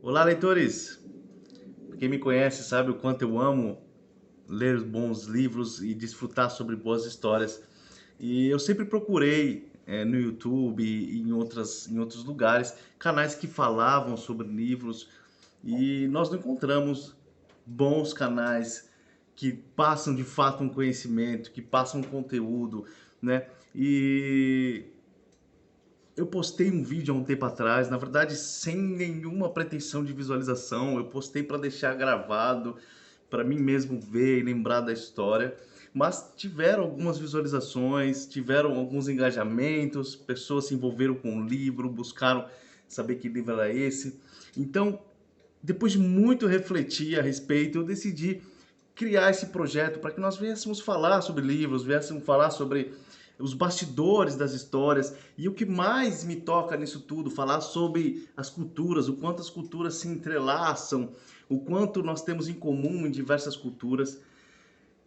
Olá, leitores! Quem me conhece sabe o quanto eu amo ler bons livros e desfrutar sobre boas histórias. E eu sempre procurei no YouTube e em outros lugares canais que falavam sobre livros e nós não encontramos bons canais que passam de fato um conhecimento, que passam um conteúdo, né? E eu postei um vídeo há um tempo atrás, na verdade sem nenhuma pretensão de visualização, eu postei para deixar gravado, para mim mesmo ver e lembrar da história, mas tiveram algumas visualizações, tiveram alguns engajamentos, pessoas se envolveram com o livro, buscaram saber que livro era esse. Então, depois de muito refletir a respeito, eu decidi criar esse projeto para que nós viéssemos falar sobre livros, viéssemos falar sobre os bastidores das histórias. E o que mais me toca nisso tudo, falar sobre as culturas, o quanto as culturas se entrelaçam, o quanto nós temos em comum em diversas culturas.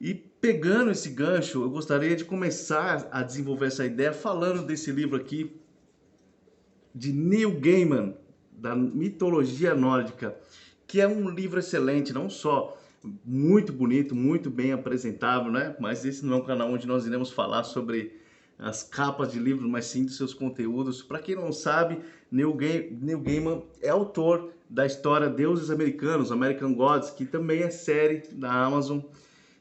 E pegando esse gancho, eu gostaria de começar a desenvolver essa ideia falando desse livro aqui de Neil Gaiman, da mitologia nórdica, que é um livro excelente, não só muito bonito, muito bem apresentável, né? Mas esse não é um canal onde nós iremos falar sobre as capas de livros, mas sim dos seus conteúdos. Para quem não sabe, Neil Gaiman é autor da história Deuses Americanos, American Gods, que também é série da Amazon.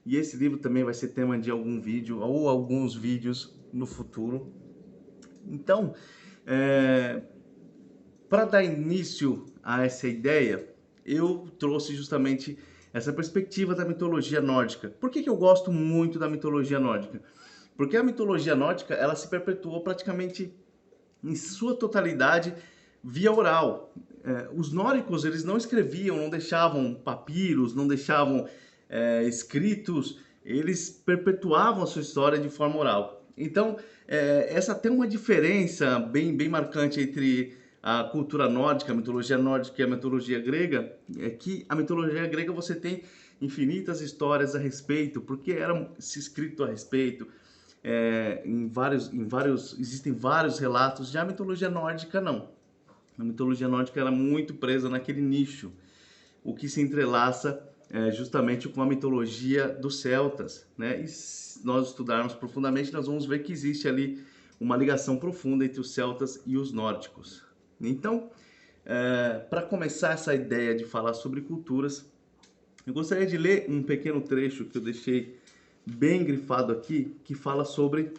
E esse livro também vai ser tema de algum vídeo ou alguns vídeos no futuro. Então, para dar início a essa ideia, eu trouxe justamente essa perspectiva da mitologia nórdica. Por que eu gosto muito da mitologia nórdica? Porque a mitologia nórdica, ela se perpetuou praticamente em sua totalidade via oral. Os nórdicos, eles não escreviam, não deixavam papiros, não deixavam escritos, eles perpetuavam a sua história de forma oral. Então, essa tem uma diferença bem marcante entre a cultura nórdica, a mitologia nórdica e a mitologia grega, é que a mitologia grega você tem infinitas histórias a respeito, porque era se escrito a respeito, existem vários relatos. Já a mitologia nórdica não. A mitologia nórdica era muito presa naquele nicho, o que se entrelaça justamente com a mitologia dos celtas, né? E se nós estudarmos profundamente, nós vamos ver que existe ali uma ligação profunda entre os celtas e os nórdicos. Então, para começar essa ideia de falar sobre culturas, eu gostaria de ler um pequeno trecho que eu deixei bem grifado aqui, que fala sobre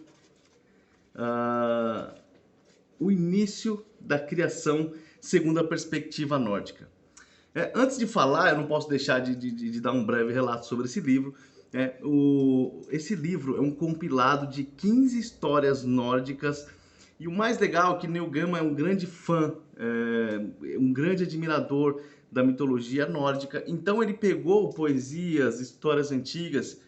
o início da criação segundo a perspectiva nórdica. Antes de falar, eu não posso deixar de dar um breve relato sobre esse livro. Esse livro é um compilado de 15 histórias nórdicas. E o mais legal é que Neil Gaiman é um grande fã, um grande admirador da mitologia nórdica. Então ele pegou poesias, histórias antigas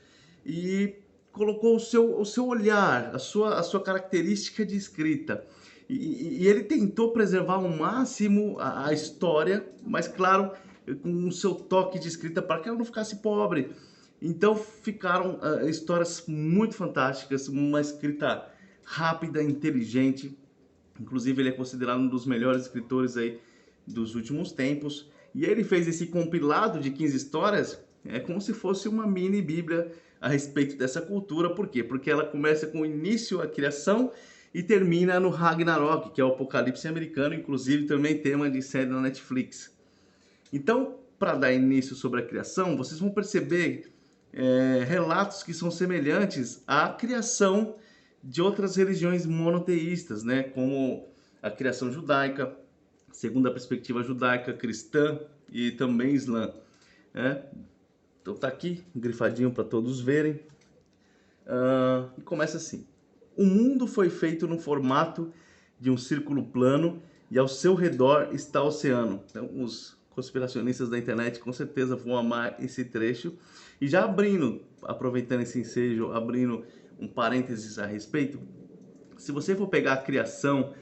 e colocou o seu olhar, a sua característica de escrita. E ele tentou preservar ao máximo a história, mas claro, com o seu toque de escrita para que ela não ficasse pobre. Então ficaram histórias muito fantásticas, uma escrita rápida, inteligente. Inclusive ele é considerado um dos melhores escritores aí dos últimos tempos. E ele fez esse compilado de 15 histórias, como se fosse uma mini bíblia a respeito dessa cultura. Por quê? Porque ela começa com o início, a criação, e termina no Ragnarok, que é o apocalipse americano, inclusive também tema de série na Netflix. Então, para dar início sobre a criação, vocês vão perceber relatos que são semelhantes à criação de outras religiões monoteístas, né? Como a criação judaica, segundo a perspectiva judaica, cristã e também islã. Então tá aqui, grifadinho para todos verem. E começa assim. O mundo foi feito no formato de um círculo plano e ao seu redor está o oceano. Então, os conspiracionistas da internet com certeza vão amar esse trecho. E já abrindo, aproveitando esse ensejo, abrindo um parênteses a respeito, se você for pegar a criação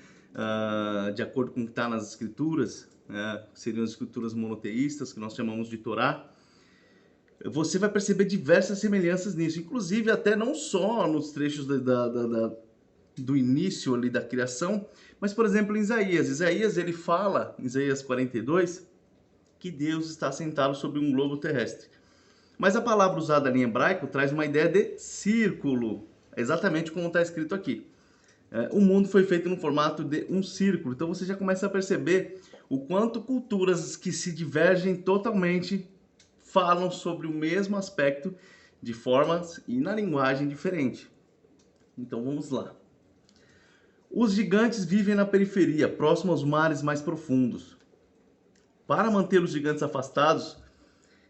de acordo com o que está nas escrituras, seriam as escrituras monoteístas, que nós chamamos de Torá, você vai perceber diversas semelhanças nisso, inclusive até não só nos trechos do início ali da criação, mas por exemplo em Isaías. Isaías ele fala, em Isaías 42, que Deus está sentado sobre um globo terrestre. Mas a palavra usada ali em hebraico traz uma ideia de círculo, exatamente como está escrito aqui. O mundo foi feito no formato de um círculo, então você já começa a perceber o quanto culturas que se divergem totalmente falam sobre o mesmo aspecto de formas e na linguagem diferente. Então vamos lá. Os gigantes vivem na periferia, próximo aos mares mais profundos. Para manter os gigantes afastados,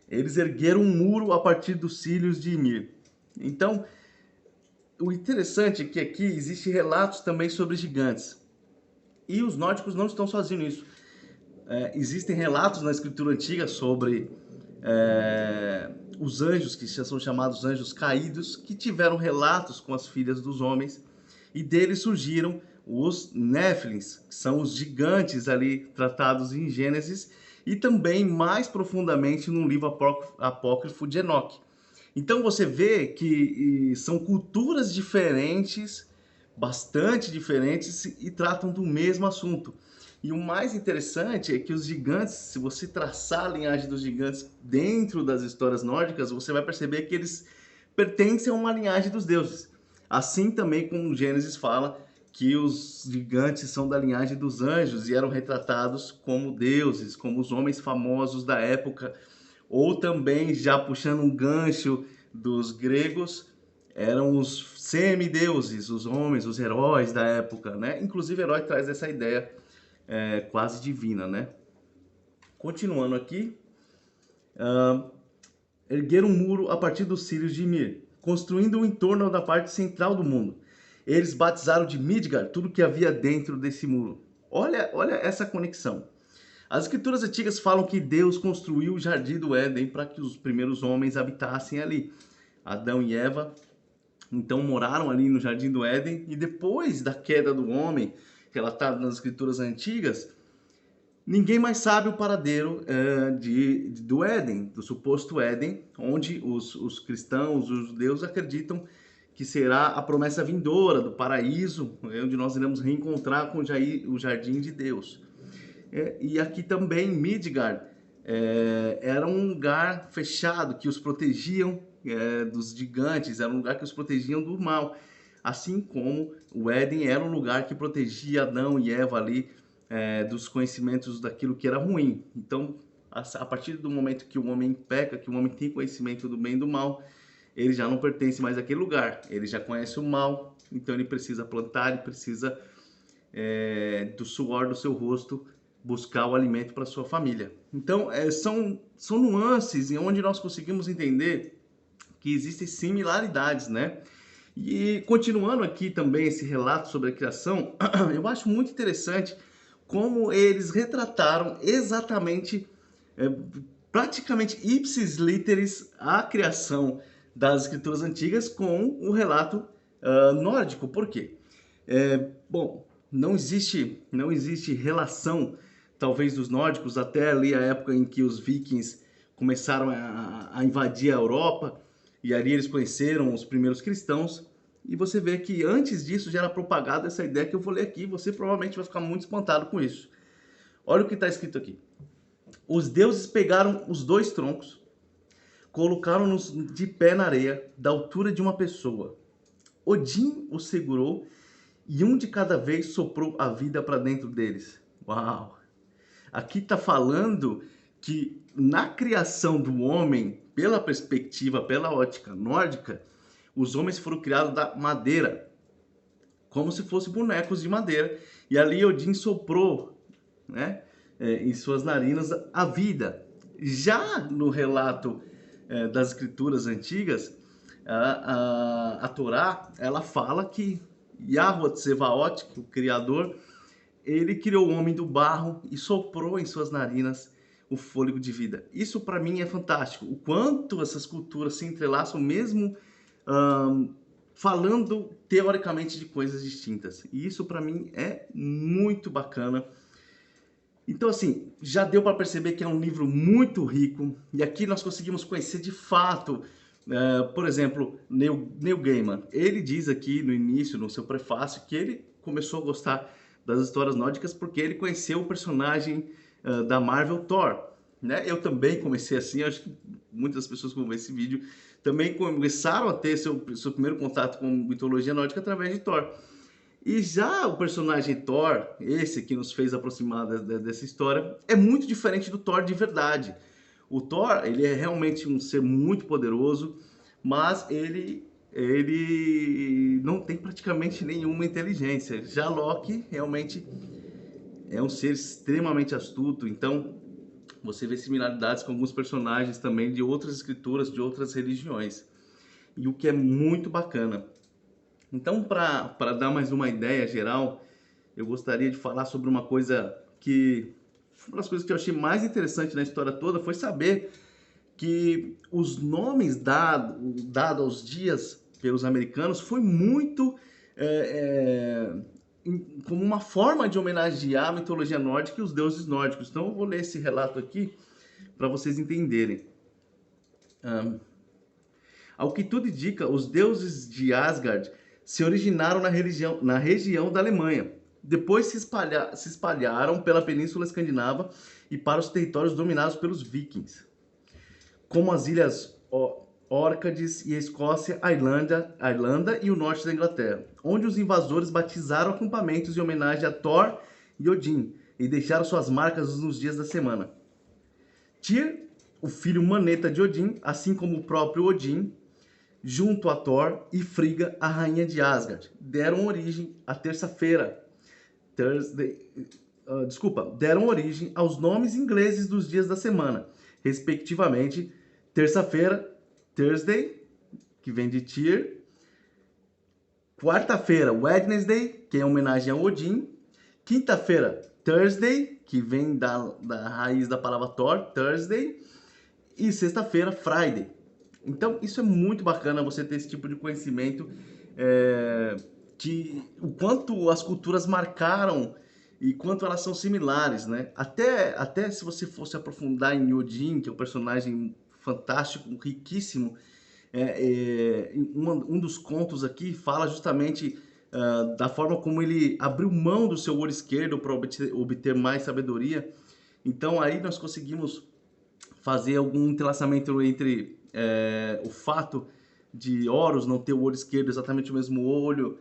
eles ergueram um muro a partir dos cílios de Ymir. Então, o interessante é que aqui existem relatos também sobre gigantes. E os nórdicos não estão sozinhos nisso. Existem relatos na escritura antiga sobre os anjos, que são chamados anjos caídos, que tiveram relatos com as filhas dos homens, e deles surgiram os Néfilins, que são os gigantes ali tratados em Gênesis, e também mais profundamente no livro apócrifo de Enoque. Então você vê que são culturas diferentes, bastante diferentes, e tratam do mesmo assunto. E o mais interessante é que os gigantes, se você traçar a linhagem dos gigantes dentro das histórias nórdicas, você vai perceber que eles pertencem a uma linhagem dos deuses. Assim também como Gênesis fala que os gigantes são da linhagem dos anjos e eram retratados como deuses, como os homens famosos da época, ou também, já puxando um gancho dos gregos, eram os semideuses, os homens, os heróis da época, né? Inclusive, herói traz essa ideia quase divina, né? Continuando aqui, ergueram um muro a partir dos cílios de Ymir, construindo-o em torno da parte central do mundo. Eles batizaram de Midgard tudo que havia dentro desse muro. Olha essa conexão. As escrituras antigas falam que Deus construiu o jardim do Éden para que os primeiros homens habitassem ali. Adão e Eva, então, moraram ali no jardim do Éden, e depois da queda do homem, relatado nas escrituras antigas, ninguém mais sabe o paradeiro do Éden, do suposto Éden, onde os cristãos, os judeus acreditam que será a promessa vindoura do paraíso, onde nós iremos reencontrar com o jardim de Deus. E aqui também, Midgard, era um lugar fechado que os protegiam dos gigantes, era um lugar que os protegiam do mal. Assim como o Éden era um lugar que protegia Adão e Eva ali dos conhecimentos daquilo que era ruim. Então, a partir do momento que o homem peca, que o homem tem conhecimento do bem e do mal, ele já não pertence mais àquele lugar. Ele já conhece o mal, então ele precisa plantar, ele precisa do suor do seu rosto buscar o alimento para sua família. Então, são nuances em onde nós conseguimos entender que existem similaridades, né? E continuando aqui também esse relato sobre a criação, eu acho muito interessante como eles retrataram exatamente, praticamente ipsis literis, a criação das escrituras antigas com o relato nórdico. Por quê? Bom, não existe relação, talvez, dos nórdicos até ali a época em que os vikings começaram a invadir a Europa, e ali eles conheceram os primeiros cristãos. E você vê que antes disso já era propagada essa ideia que eu vou ler aqui, você provavelmente vai ficar muito espantado com isso. Olha o que está escrito aqui. Os deuses pegaram os dois troncos, colocaram-nos de pé na areia, da altura de uma pessoa. Odin os segurou e um de cada vez soprou a vida para dentro deles. Uau! Aqui está falando que na criação do homem, pela perspectiva, pela ótica nórdica, os homens foram criados da madeira, como se fossem bonecos de madeira. E ali Odin soprou, né, em suas narinas a vida. Já no relato das escrituras antigas, a Torá, ela fala que Yahweh Tsevaot, o Criador, ele criou o homem do barro e soprou em suas narinas o fôlego de vida. Isso para mim é fantástico. O quanto essas culturas se entrelaçam mesmo falando teoricamente de coisas distintas. E isso para mim é muito bacana. Então, assim, já deu para perceber que é um livro muito rico. E aqui nós conseguimos conhecer de fato, por exemplo, Neil Gaiman. Ele diz aqui no início, no seu prefácio, que ele começou a gostar das histórias nórdicas porque ele conheceu o personagem da Marvel, Thor. né? Eu também comecei assim, acho que muitas pessoas que vão ver esse vídeo também começaram a ter seu primeiro contato com mitologia nórdica através de Thor. E já o personagem Thor, esse que nos fez aproximar dessa história, é muito diferente do Thor de verdade. O Thor, ele é realmente um ser muito poderoso, mas ele não tem praticamente nenhuma inteligência. Já Loki realmente é um ser extremamente astuto, então você vê similaridades com alguns personagens também de outras escrituras, de outras religiões. E o que é muito bacana. Então, para dar mais uma ideia geral, eu gostaria de falar sobre uma coisa que... Uma das coisas que eu achei mais interessante na história toda foi saber que os nomes dados aos dias pelos americanos foi muito como uma forma de homenagear a mitologia nórdica e os deuses nórdicos. Então eu vou ler esse relato aqui para vocês entenderem. Ao que tudo indica, os deuses de Asgard se originaram na região da Alemanha. Depois se espalharam pela Península Escandinava e para os territórios dominados pelos vikings, como as ilhas Órcades e a Escócia, a Irlanda e o norte da Inglaterra, onde os invasores batizaram acampamentos em homenagem a Thor e Odin e deixaram suas marcas nos dias da semana. Tyr, o filho maneta de Odin, assim como o próprio Odin, junto a Thor e Frigga, a rainha de Asgard, deram origem à terça-feira, deram origem aos nomes ingleses dos dias da semana, respectivamente, terça-feira, Thursday, que vem de Tyr, quarta-feira, Wednesday, que é homenagem a Odin, quinta-feira, Thursday, que vem da raiz da palavra Thor, Thursday, e sexta-feira, Friday. Então, isso é muito bacana, você ter esse tipo de conhecimento, que o quanto as culturas marcaram e quanto elas são similares, né? Até se você fosse aprofundar em Odin, que é um personagem fantástico, riquíssimo, um dos contos aqui fala justamente da forma como ele abriu mão do seu olho esquerdo para obter mais sabedoria. Então aí nós conseguimos fazer algum entrelaçamento entre o fato de Horus não ter o olho esquerdo exatamente o mesmo olho,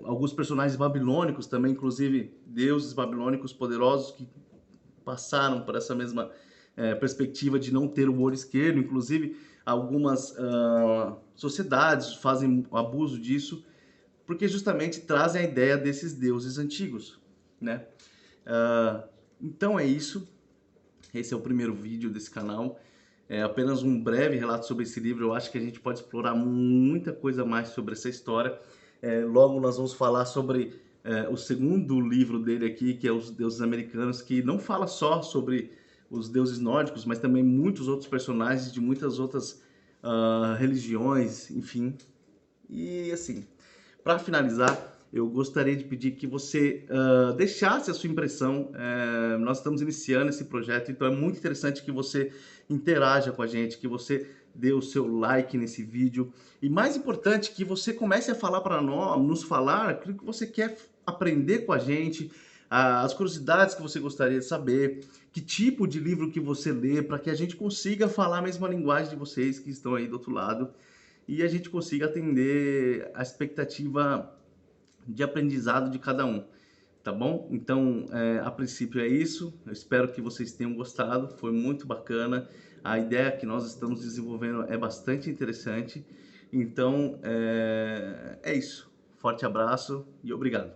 alguns personagens babilônicos também, inclusive deuses babilônicos poderosos que passaram por essa mesma perspectiva de não ter o olho esquerdo. Inclusive algumas sociedades fazem abuso disso, porque justamente trazem a ideia desses deuses antigos, né? Então é isso. Esse é o primeiro vídeo desse canal. É apenas um breve relato sobre esse livro. Eu acho que a gente pode explorar muita coisa mais sobre essa história. Logo nós vamos falar sobre o segundo livro dele aqui, que é Os Deuses Americanos, que não fala só sobre os deuses nórdicos, mas também muitos outros personagens de muitas outras religiões, enfim. E assim, para finalizar, eu gostaria de pedir que você deixasse a sua impressão. Nós estamos iniciando esse projeto, então é muito interessante que você interaja com a gente, que você dê o seu like nesse vídeo. E mais importante, que você comece a falar para nós, nos falar aquilo que você quer aprender com a gente, as curiosidades que você gostaria de saber, que tipo de livro que você lê, para que a gente consiga falar a mesma linguagem de vocês que estão aí do outro lado e a gente consiga atender a expectativa de aprendizado de cada um, tá bom? Então, a princípio é isso. Eu espero que vocês tenham gostado. Foi muito bacana. A ideia que nós estamos desenvolvendo é bastante interessante. Então, é isso. Forte abraço e obrigado.